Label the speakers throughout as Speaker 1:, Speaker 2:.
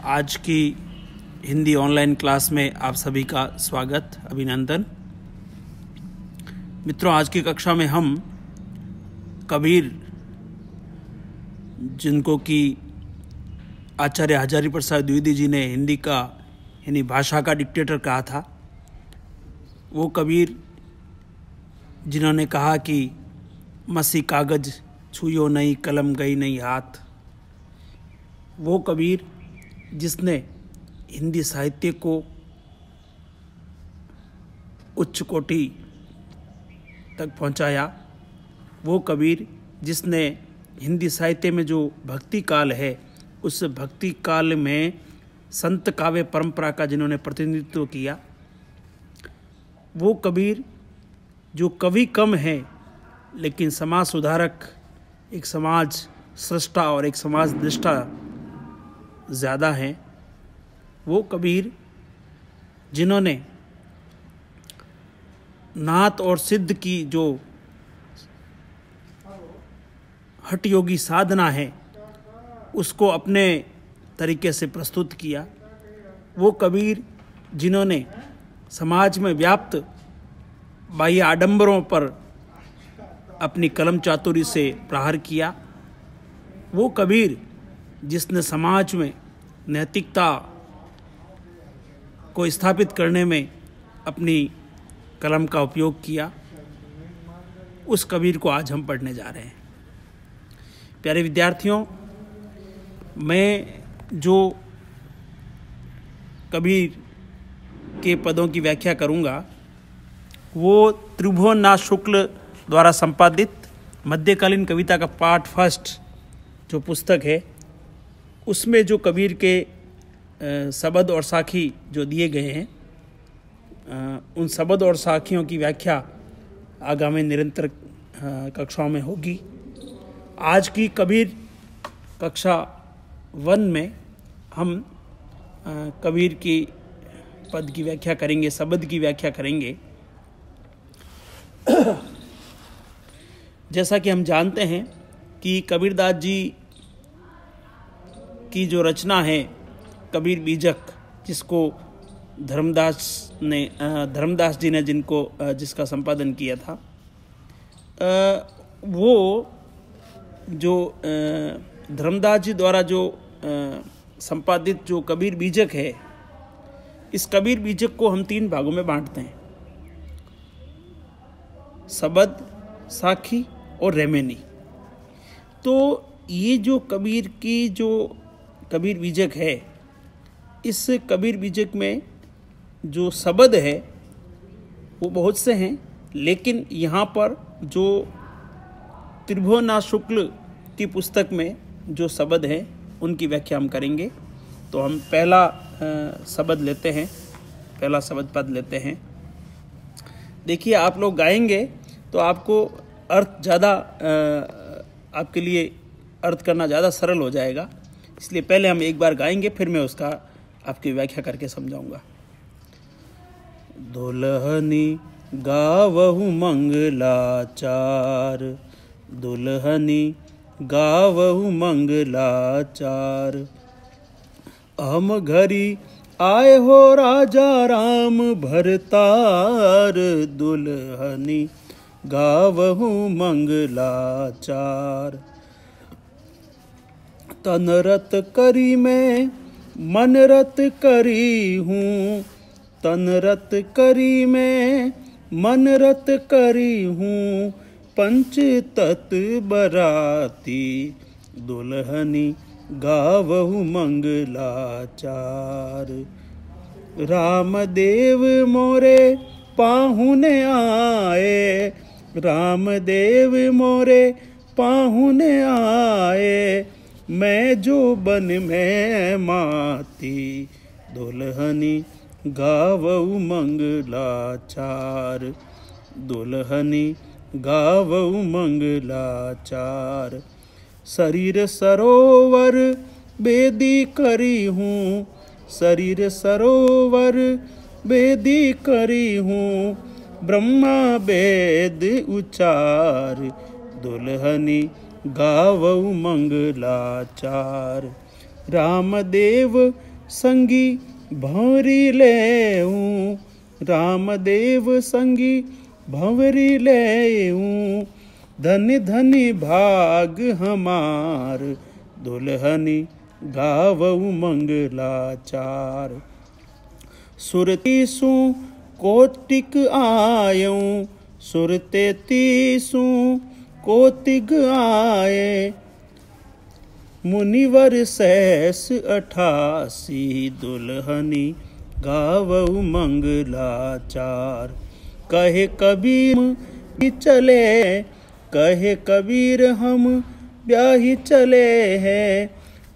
Speaker 1: आज की Hindi online class में आप सभी का स्वागत, अभिनंदन। मित्रों, आज की कक्षा में हम कबीर, जिनको कि आचार्य हजारी प्रसाद द्विवेदी जी ने हिंदी भाषा का डिक्टेटर कहा था, वो कबीर जिन्होंने कहा कि मसी कागज छुयो नहीं, कलम गई नहीं हाथ, वो कबीर जिसने हिंदी साहित्य को उच्च कोटि तक पहुंचाया, वो कबीर जिसने हिंदी साहित्य में जो भक्ति काल है, उस भक्ति काल में संत काव्य परंपरा का जिन्होंने प्रतिनिधित्व किया, वो कबीर जो कवि कम है लेकिन समाज सुधारक, एक समाज सृष्टा और एक समाज दृष्टा ज़्यादा हैं। वो कबीर जिन्होंने नाथ और सिद्ध की जो हठ योगी साधना है उसको अपने तरीके से प्रस्तुत किया। वो कबीर जिन्होंने समाज में व्याप्त बाह्य आडंबरों पर अपनी कलम चातुरी से प्रहार किया। वो कबीर जिसने समाज में नैतिकता को स्थापित करने में अपनी कलम का उपयोग किया, उस कबीर को आज हम पढ़ने जा रहे हैं। प्यारे विद्यार्थियों, मैं जो कबीर के पदों की व्याख्या करूंगा वो त्रिभुवननाथ शुक्ल द्वारा संपादित मध्यकालीन कविता का पार्ट फर्स्ट जो पुस्तक है, उसमें जो कबीर के शब्द और साखी जो दिए गए हैं, उन शब्द और साखियों की व्याख्या आगामी निरंतर कक्षाओं में होगी। आज की कबीर कक्षा 1 में हम कबीर की पद की व्याख्या करेंगे, शब्द की व्याख्या करेंगे। जैसा कि हम जानते हैं कि कबीरदास जी की जो रचना है कबीर बीजक, जिसको धर्मदास जी ने जिसका संपादन किया था, वो जो धर्मदास जी द्वारा जो संपादित जो कबीर बीजक है, इस कबीर बीजक को हम 3 भागों में बांटते हैं: शब्द, साखी और रेमेनी। तो ये जो कबीर बीजक है, इस कबीर बीजक में जो शब्द है वो बहुत से हैं, लेकिन यहाँ पर जो त्रिभुवननाथ शुक्ल की पुस्तक में जो शब्द हैं उनकी व्याख्या हम करेंगे। तो हम पहला शब्द लेते हैं, पहला शब्द पद लेते हैं। देखिए, आप लोग गाएंगे तो आपको अर्थ ज़्यादा आपके लिए अर्थ करना ज़्यादा सरल हो जाएगा, इसलिए पहले हम एक बार गाएंगे, फिर मैं उसका आपकी व्याख्या करके समझाऊंगा। दुल्हनी गावहु मंगलाचार, दुल्हनी गावहु मंगलाचार, हम घरी आए हो राजा राम भरतार, दुल्हनी गावहु मंगलाचार। तन रत करी मैं मन रत करी हूँ, तन रत करी मैं मन रत करी हूँ, पंच तत् बराती, दुल्हनी गावहु मंगलाचार। रामदेव मोरे पाहुने आए, रामदेव मोरे पाहुने आए, मैं जो बन में माती, दुल्हनी गावहु मंगलाचार, दुल्हनी गावहु मंगलाचार। शरीर सरोवर बेदी करी हूँ, शरीर सरोवर बेदी करी हूँ, ब्रह्मा वेद उचार, दुल्हनी गावहु मंगलाचार। रामदेव संगी भंवरी लेऊं, रामदेव संगी भंवरी लेऊं। धन धनी भाग हमार, दुल्हनी गावऊ मंगलाचार। सुरती सु कोटिक आयऊं, सुरते तीसु कोटिक आए। मुनिवर सहस 88, दुल्हनी गावऊ मंगलाचार। कहे कबीर चले, कहे कबीर हम ब्याही चले हैं।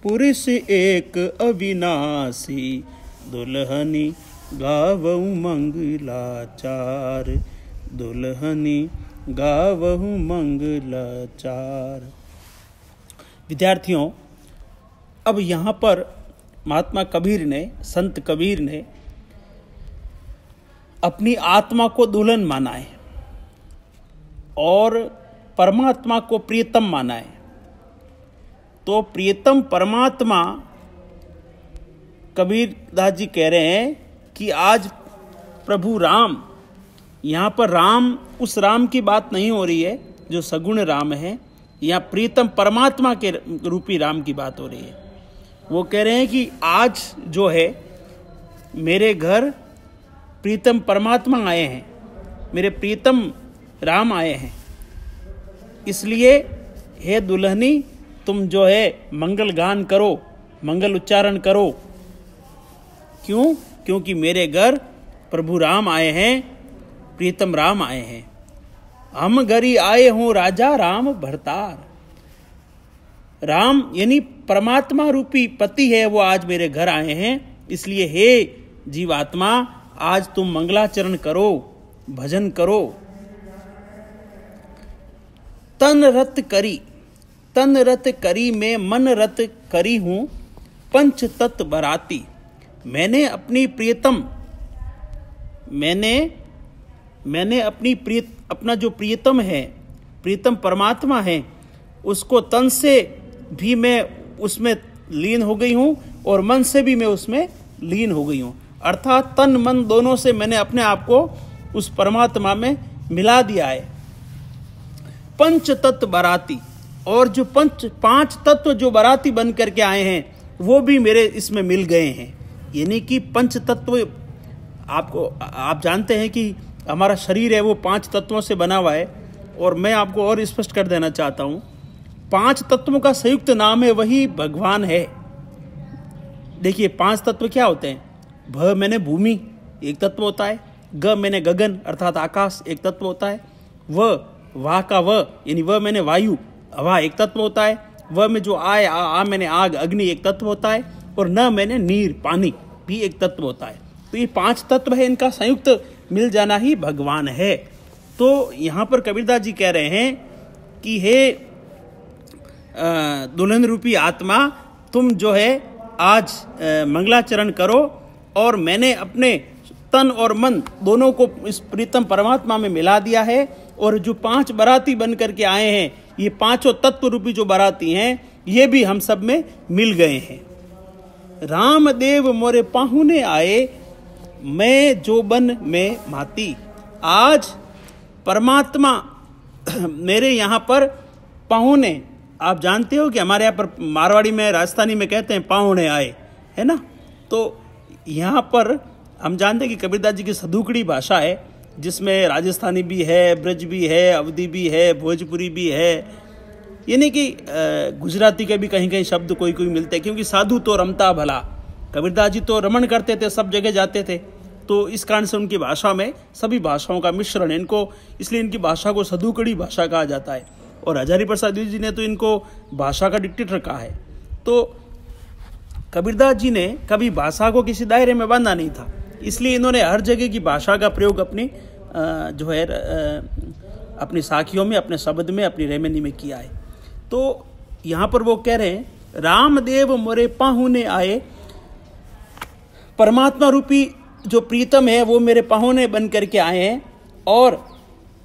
Speaker 1: पुरुष एक अविनाशी, दुल्हनी गावऊ मंगलाचार, दुल्हनी गावऊ मंगलाचार। विद्यार्थियों, अब यहाँ पर महात्मा कबीर ने, संत कबीर ने अपनी आत्मा को दुल्हन माना है और परमात्मा को प्रियतम माना है। तो प्रियतम परमात्मा कबीरदास जी कह रहे हैं कि आज प्रभु राम, यहाँ पर राम उस राम की बात नहीं हो रही है जो सगुण राम है, यहाँ प्रियतम परमात्मा के रूपी राम की बात हो रही है। वो कह रहे हैं कि आज जो है मेरे घर प्रीतम परमात्मा आए हैं, मेरे प्रीतम राम आए हैं, इसलिए हे दुल्हनी तुम जो है मंगल गान करो, मंगल उच्चारण करो। क्यों? क्योंकि मेरे घर प्रभु राम आए हैं, प्रीतम राम आए हैं। हम घरी आए हों राजा राम भरतार। राम यानी परमात्मा रूपी पति है, वो आज मेरे घर आए हैं, इसलिए हे जीवात्मा आज तुम मंगलाचरण करो, भजन करो। तन रत करी, तन रत करी में मन रत करी हूं, पंच तत्व बराती। मैंने अपनी प्रियतम, मैंने अपना जो प्रियतम है, प्रीतम परमात्मा है, उसको तन से भी मैं उसमें लीन हो गई हूं और मन से भी मैं उसमें लीन हो गई हूं। अर्थात तन मन दोनों से मैंने अपने आप को उस परमात्मा में मिला दिया है। पंच तत्व बराती, और जो पांच तत्व जो बराती बन करके आए हैं वो भी मेरे इसमें मिल गए हैं। यानी कि पंच तत्व, आप जानते हैं कि हमारा शरीर है वो 5 तत्वों से बना हुआ है, और मैं आपको और स्पष्ट कर देना चाहता हूं, 5 तत्वों का संयुक्त नाम है, वही भगवान है। देखिए 5 तत्व क्या होते हैं? भ मैंने भूमि एक तत्व होता है, ग मैंने गगन अर्थात आकाश एक तत्व होता है, वाह का व यानी व मैंने वायु हवा एक तत्व होता है, व में जो आ मैंने आग अग्नि एक तत्व होता है, और न मैंने नीर पानी भी एक तत्व होता है। तो ये 5 तत्व है, इनका संयुक्त मिल जाना ही भगवान है। तो यहाँ पर कबीरदास जी कह रहे हैं कि हे दुल्हन रूपी आत्मा, तुम जो है आज मंगलाचरण करो, और मैंने अपने तन और मन दोनों को इस प्रीतम परमात्मा में मिला दिया है। और जो 5 बराती बन करके आए हैं, ये 5 तत्व रूपी जो बराती हैं, ये भी हम सब में मिल गए हैं। रामदेव मोरे पाहुने आए, मैं जो बन में माती। आज परमात्मा मेरे यहाँ पर पाहुने, आप जानते हो कि हमारे यहाँ पर मारवाड़ी में, राजस्थानी में कहते हैं पाहुने आए, है ना। तो यहाँ पर हम जानते हैं कि कबीरदास जी की सदुकड़ी भाषा है, जिसमें राजस्थानी भी है, ब्रज भी है, अवधी भी है, भोजपुरी भी है, यानी कि गुजराती के भी कहीं कहीं शब्द कोई कोई मिलते हैं, क्योंकि साधु तो रमता भला, कबीरदास जी तो रमण करते थे, सब जगह जाते थे। तो इस कारण से उनकी भाषा में सभी भाषाओं का मिश्रण है इनको, इसलिए इनकी भाषा को सदुकड़ी भाषा कहा जाता है। और हजारी प्रसाद जी ने तो इनको भाषा का डिक्टेटर कहा है। तो कबीरदास जी ने कभी भाषा को किसी दायरे में बांधा नहीं था, इसलिए इन्होंने हर जगह की भाषा का प्रयोग अपनी जो है अपनी साखियों में, अपने शब्द में, अपनी रेमेनी में किया है। तो यहाँ पर वो कह रहे हैं, रामदेव मोरे पाहुने आए, परमात्मा रूपी जो प्रीतम है वो मेरे पाहुने बन करके आए हैं, और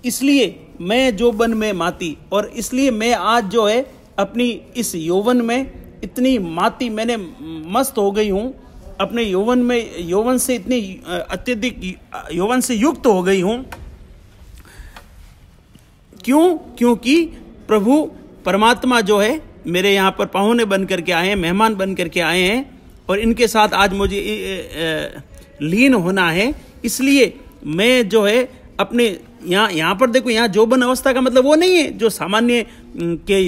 Speaker 1: इसलिए मैं जो बन में माती, और इसलिए मैं आज जो है अपनी इस यौवन में इतनी माती, मैंने मस्त हो गई हूँ अपने यौवन से इतनी अत्यधिक यौवन से युक्त हो गई हूं। क्यों? क्योंकि प्रभु परमात्मा जो है मेरे यहाँ पर पाहुने बन करके आए हैं, मेहमान बन करके आए हैं, और इनके साथ आज मुझे लीन होना है। इसलिए मैं जो है अपने यहाँ पर देखो, यहाँ जोबन अवस्था का मतलब वो नहीं है जो सामान्य के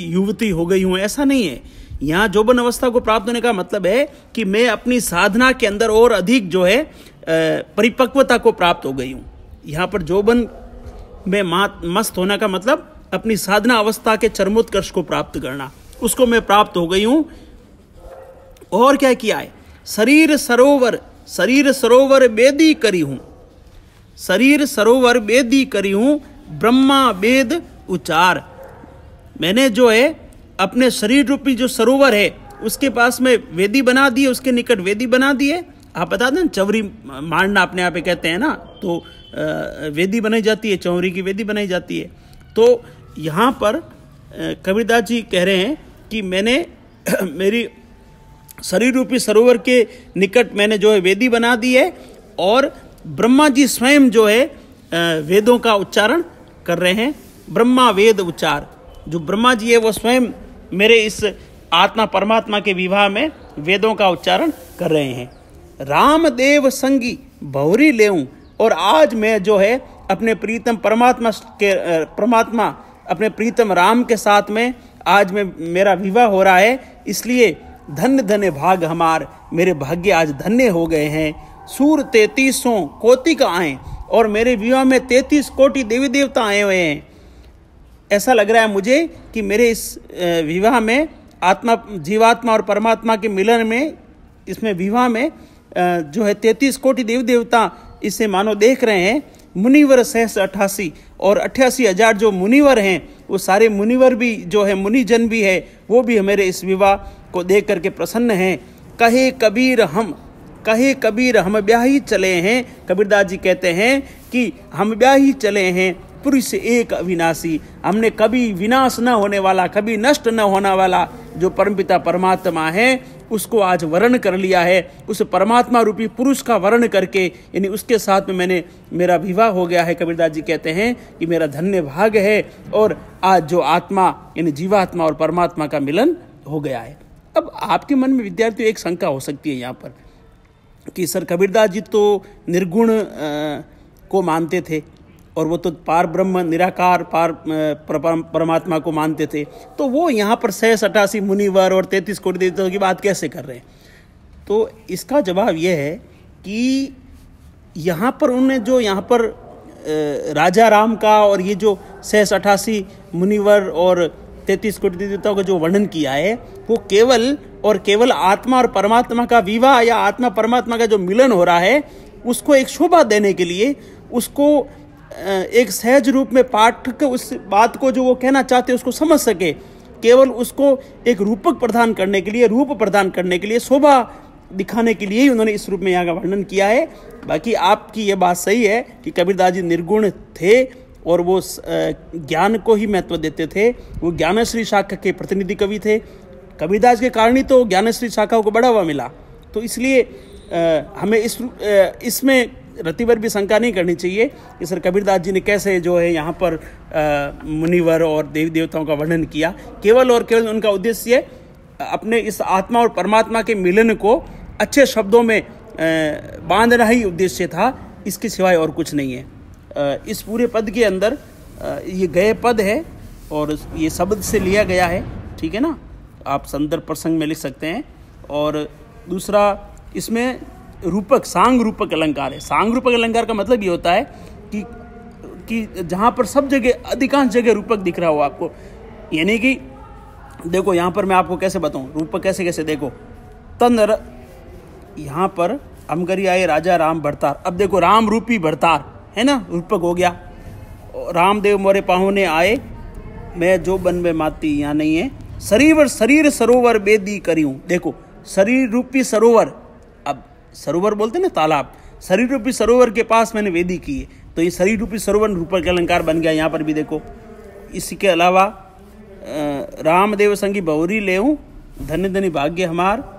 Speaker 1: युवती हो गई हूँ, ऐसा नहीं है। यहाँ जोबन अवस्था को प्राप्त होने का मतलब है कि मैं अपनी साधना के अंदर और अधिक जो है परिपक्वता को प्राप्त हो गई हूँ। यहाँ पर जोबन में मस्त होना का मतलब अपनी साधना अवस्था के चरमोत्कर्ष को प्राप्त करना, उसको मैं प्राप्त हो गई हूँ। और क्या किया है? शरीर सरोवर वेदी करी हूँ, शरीर सरोवर वेदी करी हूँ, ब्रह्मा वेद उचार। मैंने जो है अपने शरीर रूपी जो सरोवर है उसके पास में वेदी बना दी है, उसके निकट वेदी बना दी है। आप बता दें, चवरी मारना अपने आप कहते हैं ना, तो वेदी बनाई जाती है, चौरी की वेदी बनाई जाती है। तो यहाँ पर कबीरदास जी कह रहे हैं कि मैंने मेरी शरीर रूपी सरोवर के निकट मैंने जो है वेदी बना दी है, और ब्रह्मा जी स्वयं जो है वेदों का उच्चारण कर रहे हैं। ब्रह्मा वेद उच्चार, जो ब्रह्मा जी है वो स्वयं मेरे इस आत्मा परमात्मा के विवाह में वेदों का उच्चारण कर रहे हैं। रामदेव संगी बहुरी लेऊं, और आज मैं जो है अपने प्रीतम परमात्मा अपने प्रीतम राम के साथ में आज मेरा विवाह हो रहा है। इसलिए धन्य धन्य भाग हमार, मेरे भाग्य आज धन्य हो गए हैं। सूर 33 कोटि का आए, और मेरे विवाह में 33 कोटि देवी देवता आए हुए हैं। ऐसा लग रहा है मुझे कि मेरे इस विवाह में जीवात्मा और परमात्मा के मिलन में, इसमें विवाह में जो है 33 कोटि देवी देवता इसे मानो देख रहे हैं। मुनिवर सहस 88, और 88,000 जो मुनिवर हैं, वो सारे मुनिवर भी जो है, मुनिजन भी है, वो भी मेरे इस विवाह को देख करके प्रसन्न हैं। कहे कबीर हम ब्याही चले हैं। कबीरदास जी कहते हैं कि हम ब्याही चले हैं, पुरुष एक अविनाशी। हमने कभी विनाश न होने वाला, कभी नष्ट न होने वाला जो परमपिता परमात्मा है उसको आज वर्ण कर लिया है। उस परमात्मा रूपी पुरुष का वर्ण करके, यानी उसके साथ में मेरा विवाह हो गया है। कबीरदास जी कहते हैं कि मेरा धन्य भाग है, और आज जो आत्मा यानी जीवात्मा और परमात्मा का मिलन हो गया है। अब आपके मन में विद्यार्थियों एक शंका हो सकती है यहाँ पर कि सर कबीरदास जी तो निर्गुण को मानते थे, और वो तो पार ब्रह्म निराकार परमात्मा को मानते थे, तो वो यहाँ पर 88 मुनिवर और 33 कोटि देवताओं की बात कैसे कर रहे हैं? तो इसका जवाब यह है कि यहाँ पर उन्होंने जो यहाँ पर राजा राम का और ये जो 88 मुनिवर और 33 कोटि देवताओं का जो वर्णन किया है, वो केवल आत्मा और परमात्मा का विवाह या आत्मा परमात्मा का जो मिलन हो रहा है उसको एक शोभा देने के लिए, उसको एक सहज रूप में पाठक उस बात को जो वो कहना चाहते उसको समझ सके, केवल उसको एक रूपक प्रदान करने के लिए, रूप प्रदान करने के लिए, शोभा दिखाने के लिए ही उन्होंने इस रूप में यहाँ का वर्णन किया है। बाकी आपकी ये बात सही है कि कबीरदास जी निर्गुण थे और वो ज्ञान को ही महत्व देते थे। वो ज्ञानश्री शाखा के प्रतिनिधि कवि थे। कबीरदास के कारण ही तो ज्ञानश्री शाखा को बढ़ावा मिला। तो इसलिए हमें इसमें रतिभर भी शंका नहीं करनी चाहिए कि सर कबीरदास जी ने कैसे जो है यहाँ पर मुनिवर और देवी देवताओं का वर्णन किया। केवल और केवल उनका उद्देश्य अपने इस आत्मा और परमात्मा के मिलन को अच्छे शब्दों में बांधना ही उद्देश्य था, इसके सिवाय और कुछ नहीं है। इस पूरे पद के अंदर ये गए पद है और ये शब्द से लिया गया है, ठीक है ना। आप संदर्भ प्रसंग में लिख सकते हैं। और दूसरा इसमें रूपक, सांग रूपक अलंकार है। सांग रूपक अलंकार का मतलब ये होता है कि जहाँ पर सब जगह, अधिकांश जगह रूपक दिख रहा हो आपको। यानी कि देखो यहाँ पर मैं आपको कैसे बताऊँ रूपक कैसे देखो। यहाँ पर अमगरी आए राजा राम भरतार। अब देखो राम रूपी भरतार है ना, रूपक हो गया। रामदेव मोरे पाहुने आए, मैं जो बन में माती यहाँ नहीं है। शरीर सरोवर बेदी करियूं। देखो शरीर रूपी सरोवर, अब सरोवर बोलते ना तालाब, शरीर रूपी सरोवर के पास मैंने वेदी की है, तो ये शरीर रूपी सरोवर रूपक का अलंकार बन गया। यहाँ पर भी देखो। इसी के अलावा रामदेव संगी बहुरी लेऊं, धन्य धन्य भाग्य हमार।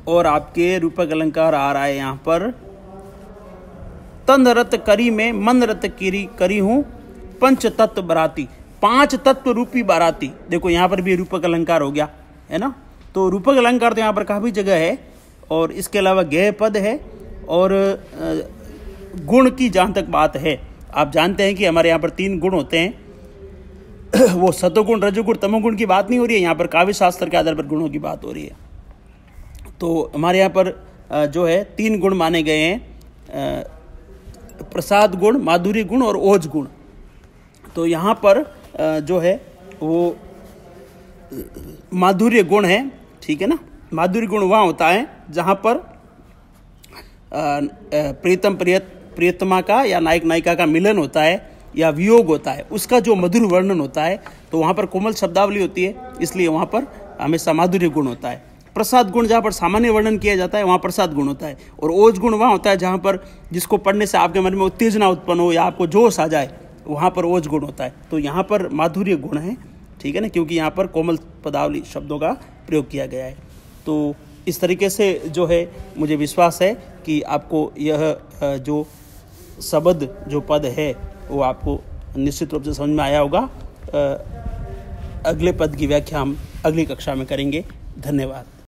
Speaker 1: और आपके रूपक अलंकार आ रहा है यहाँ पर, तंद रत करी में मन रत करी हूँ पंच तत्व बराती, 5 तत्व रूपी बाराती। देखो यहाँ पर भी रूपक अलंकार हो गया है ना। तो रूपक अलंकार तो यहाँ पर काफ़ी जगह है, और इसके अलावा गेय पद है। और गुण की जहाँ तक बात है, आप जानते हैं कि हमारे यहाँ पर 3 गुण होते हैं। वो सतोगुण, रजोगुण, तमोगुण की बात नहीं हो रही है, यहाँ पर काव्य शास्त्र के आधार पर गुणों की बात हो रही है। तो हमारे यहाँ पर जो है 3 गुण माने गए हैं, प्रसाद गुण, माधुर्य गुण और ओज गुण। तो यहाँ पर जो है वो माधुर्य गुण है, ठीक है ना। माधुर्य गुण वहाँ होता है जहाँ पर प्रीतम प्रियतमा का या नायक नायिका का मिलन होता है या वियोग होता है, उसका जो मधुर वर्णन होता है, तो वहाँ पर कोमल शब्दावली होती है, इसलिए वहाँ पर हमेशा माधुर्य गुण होता है। प्रसाद गुण जहाँ पर सामान्य वर्णन किया जाता है, वहाँ प्रसाद गुण होता है। और ओज गुण वहाँ होता है जहाँ पर जिसको पढ़ने से आपके मन में उत्तेजना उत्पन्न हो या आपको जोश आ जाए, वहाँ पर ओज गुण होता है। तो यहाँ पर माधुर्य गुण है, ठीक है ना, क्योंकि यहाँ पर कोमल पदावली शब्दों का प्रयोग किया गया है। तो इस तरीके से जो है मुझे विश्वास है कि आपको यह जो शब्द जो पद है वो आपको निश्चित रूप से समझ में आया होगा। अगले पद की व्याख्या हम अगली कक्षा में करेंगे। धन्यवाद।